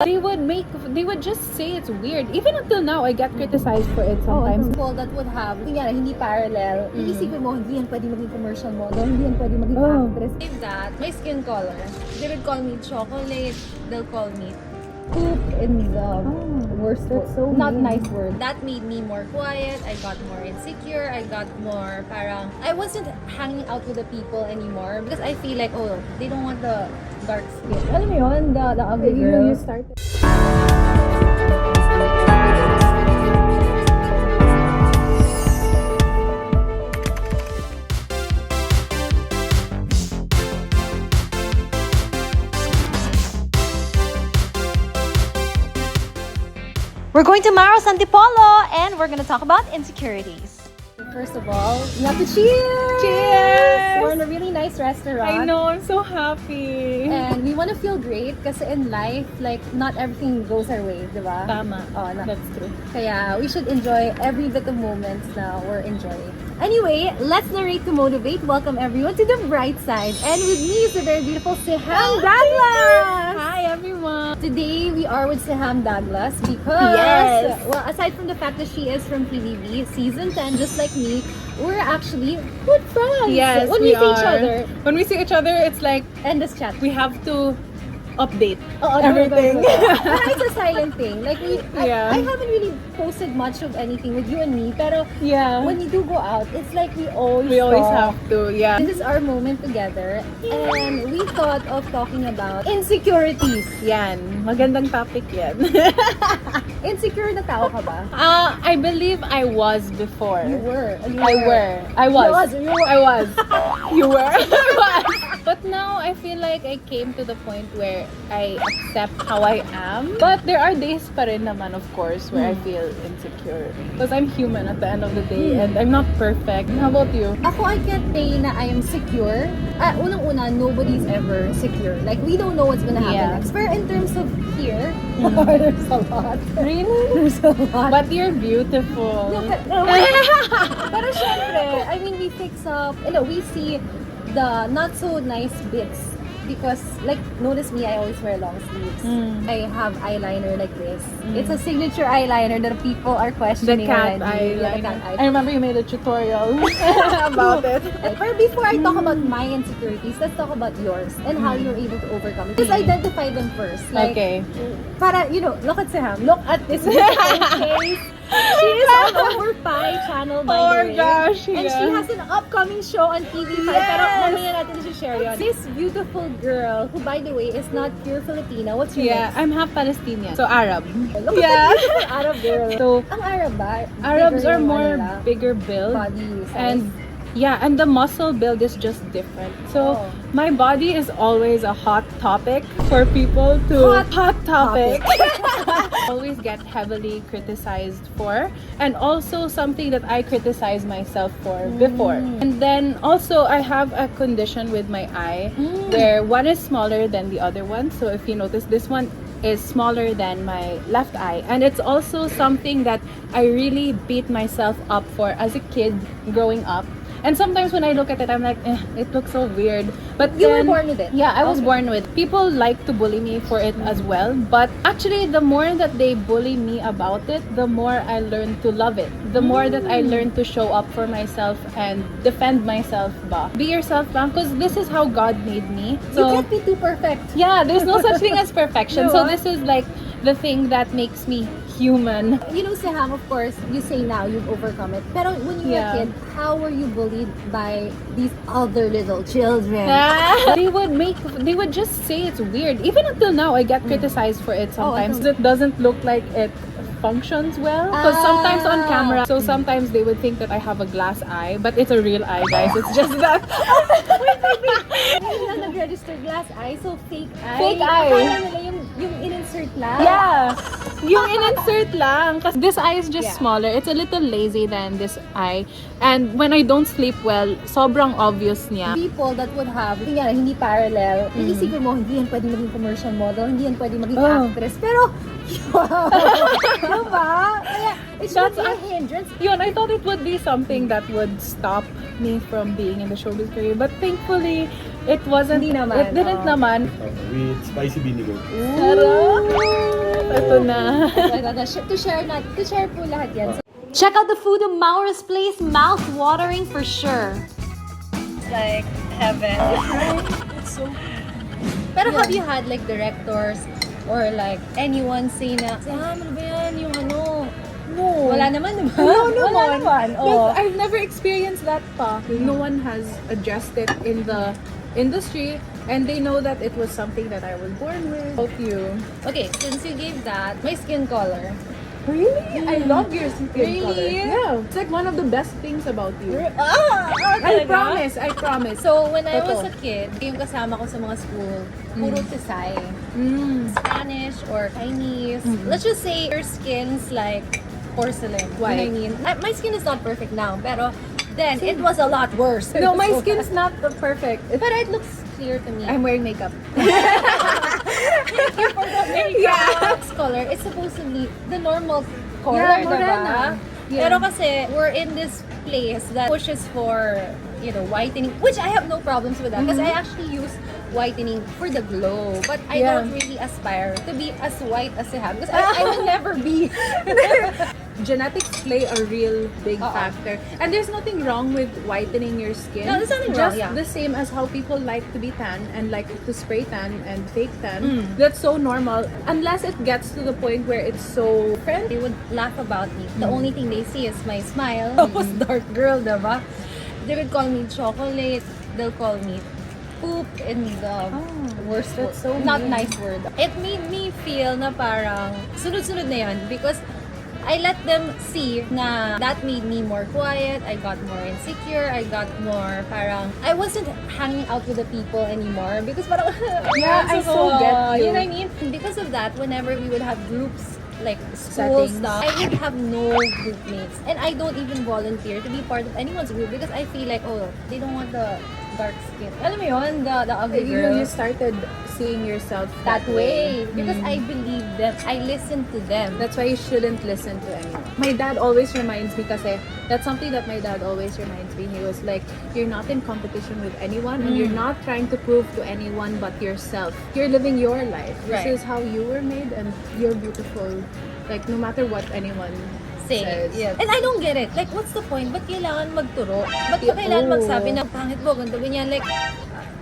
They would just say it's weird. Even until now, I get criticized for it sometimes. People that would have, kunyari, hindi parallel. Iisipin mo, hindi yan pwede maging commercial model, hindi yan pwede maging actress. If that, my skin color, they would call me chocolate, they'll call me poop in the worst word. so Not mean. nice word. That made me more quiet, I got more insecure, I got more parang, I wasn't hanging out with the people anymore because I feel like, oh, they don't want the dark skin. Alam mo yun, the ugly girl. You started. We're going to Maura's Antipolo and we're going to talk about insecurities. First of all, we have to cheers! Cheers! We're in a really nice restaurant. I know, I'm so happy. And we want to feel great kasi in life, like, not everything goes our way, di ba? Tama. Oh, That's true. Kaya we should enjoy every bit of moments na we're enjoying. Anyway, let's narrate to motivate. Welcome everyone to the Brightside. And with me is the very beautiful Seham Daghlas! Hi, everyone. Today, we are with Seham Daghlas because, Yes. well, aside from the fact that she is from PBB Season10, just like me, we're actually good friends. Yes, when we see each other. When we see each other, it's like End this chat. we have to update Oo, everything. Pero it's a silent thing. Like, Yeah. I haven't really posted much of anything with you and me, pero Yeah. when you do go out, it's like we always have to, yeah. This is our moment together, and we thought of talking about insecurities. Yan, magandang topic yan. Insecure na tao ka ba? I believe I was before. You were. I was. You were. I was. You were. I was. But now I feel like I came to the point where I accept how I am. But there are days pa rin naman, of course, where I feel insecure. Because I'm human at the end of the day and I'm not perfect. How about you? Ako, I can't say na I am secure. Unang-una, nobody's ever secure. Like, we don't know what's gonna happen Yeah. next. Pero in terms of here, there's a lot. Really? There's a lot. But you're beautiful. Pero syempre, I mean, we fix up, we see the not so nice bits. Because, like, notice me, I always wear long sleeves. I have eyeliner like this. It's a signature eyeliner that people are The questioning cat already. Yeah, the cat eyeliner. I remember you made a tutorial about it. But before I talk about my insecurities, let's talk about yours and how you're able to overcome it. Just identify them first. Like, Okay. para, look at Seham. Look at this beautiful face. She is on over Pi channel, by Oh the my way. gosh, And she yeah. has an upcoming show on TV5. Yes! Pero mamaya natin share yun. This beautiful girl, who by the way is not pure Filipina. What's your Yeah, name? I'm half Palestinian. So Arab. Look at Yeah. that beautiful Arab girl. So ang Arab ba? Arabs Bigger are yung more nila, bigger build. body size. And yeah, and the muscle build is just different. So Oh. my body is always a hot topic for people to Hot topic. Always get heavily criticized for, and also something that I criticize myself for before. And then also I have a condition with my eye where one is smaller than the other one. So if you notice, this one is smaller than my left eye, and it's also something that I really beat myself up for as a kid growing up. And sometimes when I look at it, I'm like, it looks so weird. But You were then, born with it? Yeah, I was Okay. born with. People like to bully me for it as well. But actually, the more that they bully me about it, the more I learn to love it. The more that I learn to show up for myself and defend myself ba. Be yourself ba? Because this is how God made me. You So can't be too perfect. yeah, there's no such thing as perfection. So Diba? this is like the thing that makes me human. Seham, of course, you say now you've overcome it. Pero when you were a Yeah. kid, how were you bullied by these other little children? They would just say it's weird. Even until now, I get criticized for it sometimes. It doesn't look like it functions well. Because sometimes on camera, so sometimes they would think that I have a glass eye, but it's a real eye, guys. It's just that. Ngayon na nag-register glass eye, so fake eye. Fake eye. Akala nila yung in-insert lang. Yeah. Yung in-insert lang. Because this eye is just Yeah. smaller. It's a little lazy than this eye. And when I don't sleep well, sobrang obvious niya. People that would have, kunyari, hindi parallel, iisipin mo, hindi yan pwede maging commercial model, hindi yan pwede maging actress. Pero, wow! Diba? Kaya, it should be a hindrance. Yun, I thought it would be something that would stop me from being in the showbiz career. But thankfully, it wasn't. Hindi naman, It didn't naman. With spicy vinegar. Sarap! ito na. To share po lahat yan. So, Check out the food of Maura's place. Mouth-watering for sure. it's like heaven. It's so Pero have you had like directors or like anyone say na, ano ba yan, yung ano? No. Wala naman, di ba? Wala naman. Oh. I've never experienced that pa. No one has addressed it in the industry, and they know that it was something that I was born with. Both you. Okay, since you gave that, my skin color. Really? I love your skin Really? color. Yeah. It's like one of the best things about you. I I promise. So, when I Totoo. was a kid, yung kasama ko sa mga school, puro tisay. Spanish or Chinese. Let's just say your skin's like porcelain. Why? You know what I mean? My skin is not perfect now, pero then it was a lot worse. No, my So, skin's not perfect. But it looks clear to me. I'm wearing makeup. for the makeup color, it's supposed to be the normal color, Yeah, diba? morena. Yeah. Pero kasi, we're in this place that pushes for, whitening, which I have no problems with that. Because I actually use whitening for the glow. But I Yeah. don't really aspire to be as white as Seham. Because I will never be. Genetics play a real big factor. And there's nothing wrong with whitening your skin. No, there's nothing wrong, Just yeah. the same as how people like to be tan and like to spray tan and fake tan. That's so normal. Unless it gets to the point where it's so different. They would laugh about me. The only thing they see is my smile. I was dark girl, diba? They would call me chocolate. They'll call me poop in the worst that's word. so Not mean. nice word. It made me feel na parang sunod-sunod na yun because I let them see na that made me more quiet. I got more insecure. I got more parang I wasn't hanging out with the people anymore because parang Yeah, I so get you. You know what I mean? Because of that, whenever we would have groups like school Settings. stuff, I would have no group mates. And I don't even volunteer to be part of anyone's group because I feel like, they don't want the dark skin. Alam mo yun? The ugly girl. You started seeing yourself That way. Because I believe them. I listen to them. That's why you shouldn't listen to anyone. My dad always reminds me kasi that's something that my dad always reminds me. He was like, you're not in competition with anyone and you're not trying to prove to anyone but yourself. You're living your life. Right. This is how you were made and you're beautiful. Like, no matter what anyone Say says. it. Yeah. And I don't get it. Like, what's the point? Ba't kailangan magturo? Ba't pa kailangan magsabi na pangit mo, ganito, ganyan? Like,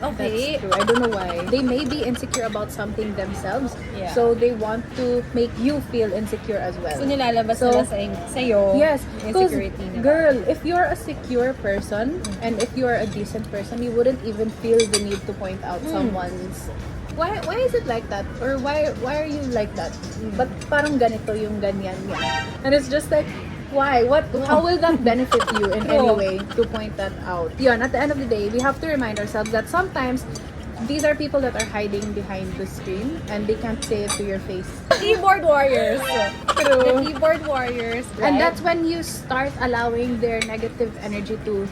okay. That's true. I don't know why. They may be insecure about something themselves, Yeah. so they want to make you feel insecure as well. So, nilalabas So, nila sa'yo. Yes, because Insecurity na. girl, if you're a secure person and if you're a decent person, you wouldn't even feel the need to point out someone's. Why is it like that? Or why are you like that? But parang ganito yung ganyan niya. And it's just like, why? How will that benefit you in any way to point that out? Yun, at the end of the day, we have to remind ourselves that sometimes these are people that are hiding behind the screen and they can't say it to your face. Keyboard warriors. True. The keyboard warriors. And right? that's when you start allowing their negative energy to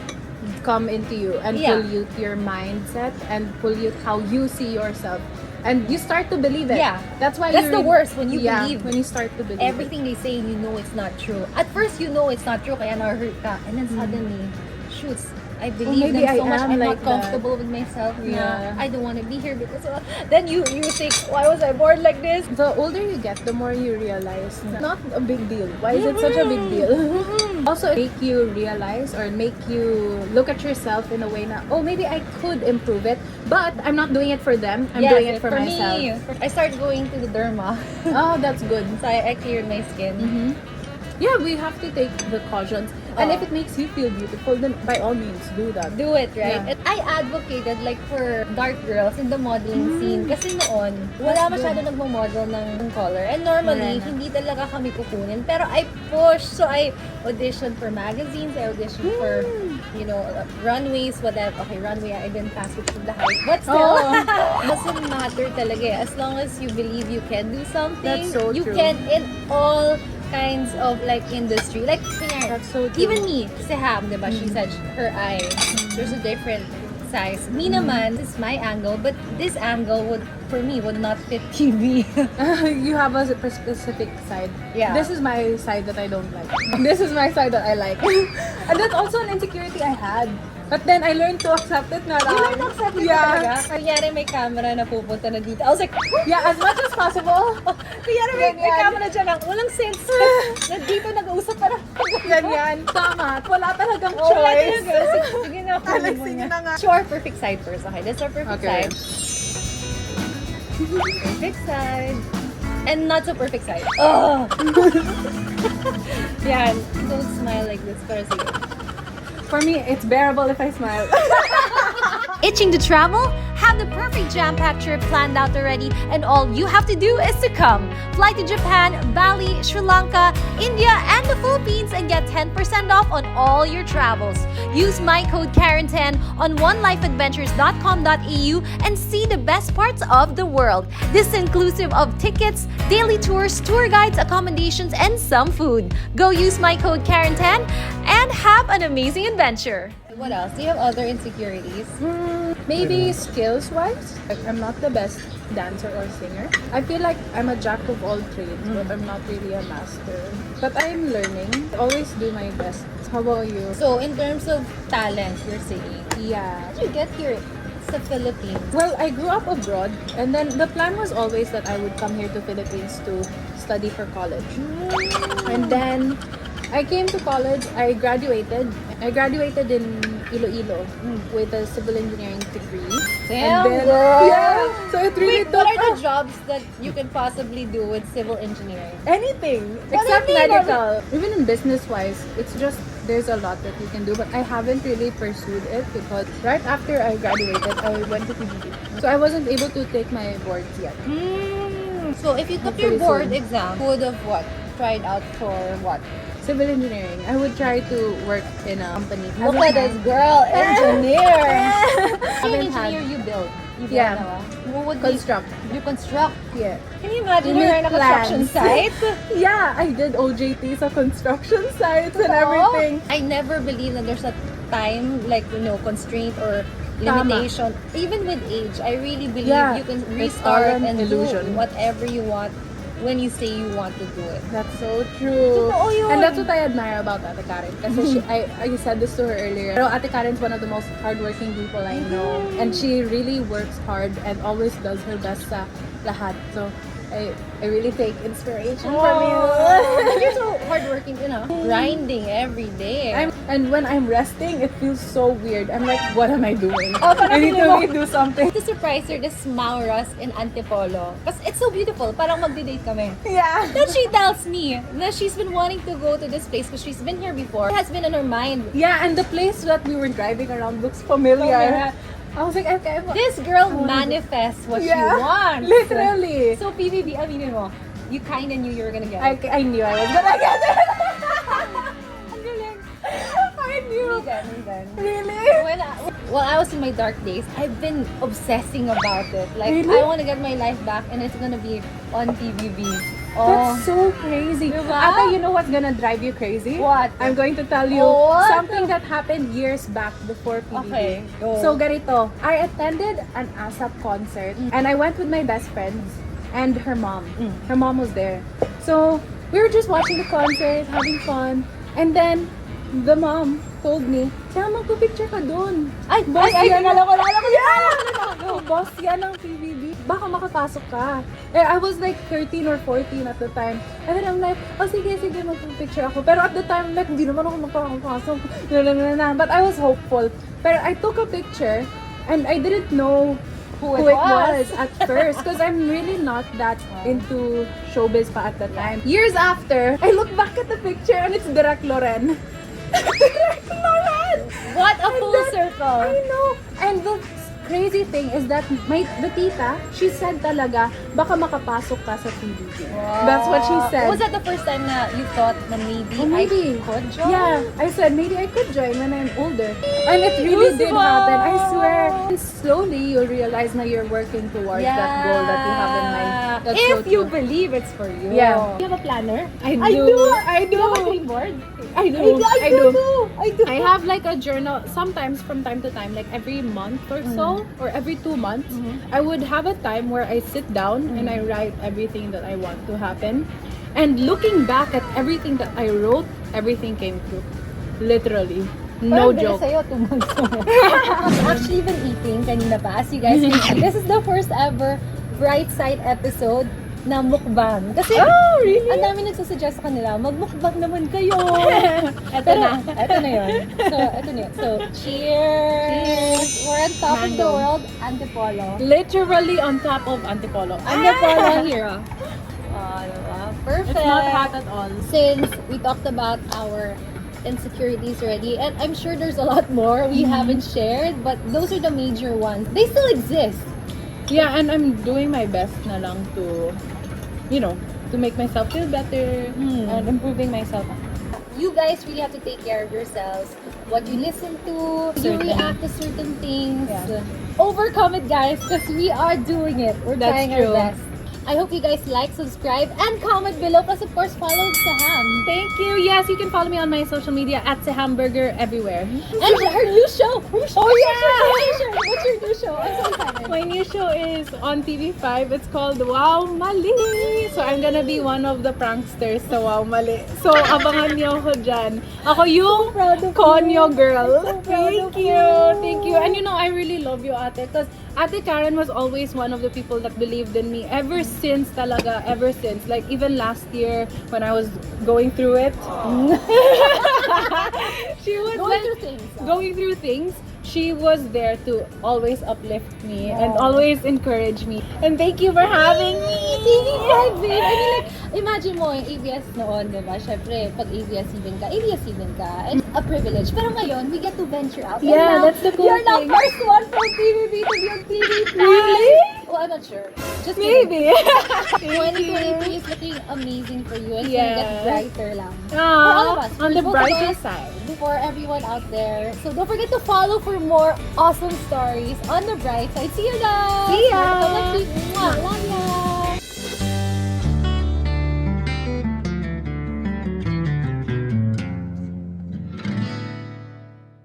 come into you and Yeah. pollute your mindset and pollute how you see yourself. And you start to believe it. Yeah. That's why That's the worst, when you believe when you start to believe everything they say, you know it's not true. At first, you know it's not true, kaya na-hurt ka. And then suddenly, shoots, I believe maybe them so I much. am I'm like not comfortable with myself. Yeah. I don't want to be here because then you think, why was I born like this? it. The older you get, the more you realize not a big deal. Why is it such a big deal? Also, make you realize or make you look at yourself in a way na, maybe I could improve it, but I'm not doing it for them. I'm doing it for myself. me. I started going to the derma. Oh, that's good. So I cleared my skin. Yeah, we have to take the cautions. And if it makes you feel beautiful, then by all means, do that. Do it, right? Yeah. And I advocated like for dark girls in the modeling scene. Kasi noon, wala That's masyado nagmo-model ng color. And normally, Morena. hindi talaga kami kukunin. Pero I pushed. So I auditioned for magazines. I auditioned for, runways, whatever. Okay, runway, I didn't pass it with the height. But still, doesn't matter talaga eh. As long as you believe you can do something, That's so you true. can in all kinds of like industry. Like, kunyari, That's so true. even me, Seham, diba? She said her eye, there's a different size. Me naman, this is my angle, but this angle for me, would not fit TV. You have a specific side. Yeah. This is my side that I don't like. This is my side that I like. And that's also an insecurity I had. But then I learned to accept it na lang. You learned to accept it talaga? Kunyari may camera na pupunta na dito. I was like, Yeah, as much as possible. kunyari may Ganyan. camera dyan lang. Walang sense. Nandito nag-uusap para. Ganyan. Tama. Wala talagang Oh, wala choice. talaga. Sige na, Alex, sige na nga. Sure, perfect side first. Okay, that's our perfect Okay. side. Perfect side. And not so perfect side. Oh! Yan. Don't smile like this. Para sige. For me, it's bearable if I smile. Itching to travel? Have the perfect jam-packed trip planned out already, and all you have to do is to come. Fly to Japan, Bali, Sri Lanka, India, and the Philippines and get 10% off on all your travels. Use my code Karen10 on onelifeadventures.com.au and see the best parts of the world. This is inclusive of tickets, daily tours, tour guides, accommodations, and some food. Go use my code Karen10 and have an amazing adventure. What else? Do you have other insecurities? Maybe skills-wise, like I'm not the best dancer or singer. I feel like I'm a jack of all trades, but I'm not really a master. But I'm learning. I always do my best. How about you? So, in terms of talent, you're saying, Yeah. how did you get here sa Philippines? Well, I grew up abroad, and then the plan was always that I would come here to Philippines to study for college. And then I came to college. I graduated. I graduated in Iloilo with a civil engineering degree. Damn, and then, girl! Yeah. So it really Wait, took what are the jobs that you can possibly do with civil engineering? anything What except do you mean? medical. Even in business-wise, it's just there's a lot that you can do, but I haven't really pursued it because right after I graduated, I went to PBB. So I wasn't able to take my boards yet. So, if you took your Hopefully board soon. exam, you would have what? Tried out for what? Civil engineering. I would try to work in a company. Look at this girl, engineer! Yung Haven't had- engineer you build. You build Yeah. na ba? Who would Construct. You construct. Yeah. Can you imagine You you're make in a construction plans. site? Yeah, I did OJT sa construction sites and everything. I never believe that there's a time, like, constraint or Tama. limitation. Even with age, I really believe Yeah. you can It's all restart an and illusion. do whatever you want when you say you want to do it. That's so true. Totoo yun. And that's what I admire about Ate Karen. Kasi I said this to her earlier. Pero Ate Karen's one of the most hardworking people I know. And she really works hard and always does her best sa lahat. So, I really take inspiration from you. You're so hardworking, grinding every day. And when I'm resting, it feels so weird. I'm like, what am I doing? Oh, parang I need feeling mo- to do something. To surprise her, this Maura's in Antipolo. Because it's so beautiful. Parang magdi-date kami. Yeah. Then she tells me that she's been wanting to go to this place because she's been here before. It has been on her mind. Yeah, and the place that we were driving around looks familiar. I was like, okay. This girl manifests what she wants. Literally. So PBB, aminin mo, you kinda knew you were gonna get it. I knew I was gonna get it. I knew. Really? When I was in my dark days, I've been obsessing about it. Like, Really? I want to get my life back and it's gonna be on PBB. That's so crazy. Diba? Ate, you know what's gonna drive you crazy? What? I'm going to tell you What? something that happened years back before PBB. Okay, go. So, ganito. I attended an ASAP concert and I went with my best friends and her mom. Her mom was there. So, we were just watching the concert, having fun. And then, the mom told me, Seham, magpipicture ka dun. Ay, Boss ay, yan alam ko. Oh, boss yan ng PBB. Baka makapasok ka. I was like 13 or 14 at the time. And then I'm like, oh sige, magpipicture ako. Pero at the time, like, hindi naman ako makapasok. But I was hopeful. Pero I took a picture and I didn't know who it was at first because I'm really not that into showbiz pa at the time. Years after, I look back at the picture and it's Direct Loren. Direct Loren! What a full then, circle. I know. And the crazy thing is that the tita, she said talaga, baka makapasok ka sa PBB. That's what she said. Was that the first time na you thought na maybe, Oh, maybe. I could join? Yeah, I said maybe I could join when I'm older. And it really did happen, I swear. And slowly, you'll realize na you're working towards that goal that you have in mind. That's if so you true. believe it's for you. Yeah. You have a planner? I do. I do. You have a dream board? I do. I do. I have like a journal sometimes from time to time, like every month or so, or every 2 months. I would have a time where I sit down and I write everything that I want to happen. And looking back at everything that I wrote, everything came true. Literally. No Parang joke. sa'yo, 2 months na. I've actually been eating kanina pa. As you guys can see, this is the first ever Brightside episode na mukbang. Kasi, really? ang dami nagsusuggest sa kanila, magmukbang naman kayo. Eto Pero, na. Eto na yun. So, eto na yun. So, cheers! We're on top of the Mango. world, Antipolo. Literally on top of Antipolo. Antipolo here. Diba? Perfect. It's not hot at all. Since we talked about our insecurities already, and I'm sure there's a lot more we haven't shared, but those are the major ones. They still exist. Yeah, and I'm doing my best na lang to, to make myself feel better and improving myself. You guys really have to take care of yourselves. What you listen to, you Certain. react to certain things. Yeah. Overcome it, guys, because we are doing it. We're That's trying true. our best. I hope you guys like, subscribe, and comment below. Plus, of course, follow Seham. Thank you. Yes, you can follow me on my social media at Seham Burger everywhere. And her new show. Oh, yeah! What's your new show? I'm so excited. My new show is on TV5. It's called Wow Mali. So I'm gonna be one of the pranksters sa Wow Mali. So abangan niyo ako dyan. Ako yung proud of Konyo you. girl. I'm so proud of Thank you. you. Thank you. And I really love you, ate. Because Ate Karen was always one of the people that believed in me ever since talaga. Ever since. Like even last year when I was going through it. She was going through things. She was there to always uplift me and always encourage me. And thank you for having me. TV5, babe. I mean, like, imagine mo yung ABS noon, di ba? Syempre, pag ABS-CBN ka. And a privilege. Pero ngayon, we get to venture out. Yeah, that's the cool You're the thing. first one from PBB to be on TV5. Really? Well, I'm not sure. Just kidding. Maybe. 2023 is looking amazing for you. And it's gonna get Yes. brighter lang. For all of us. On for the both of brighter us, side. for everyone out there. So don't forget to follow for more awesome stories on the bright side. See you guys! See ya! Welcome next week. Mwah! Love ya!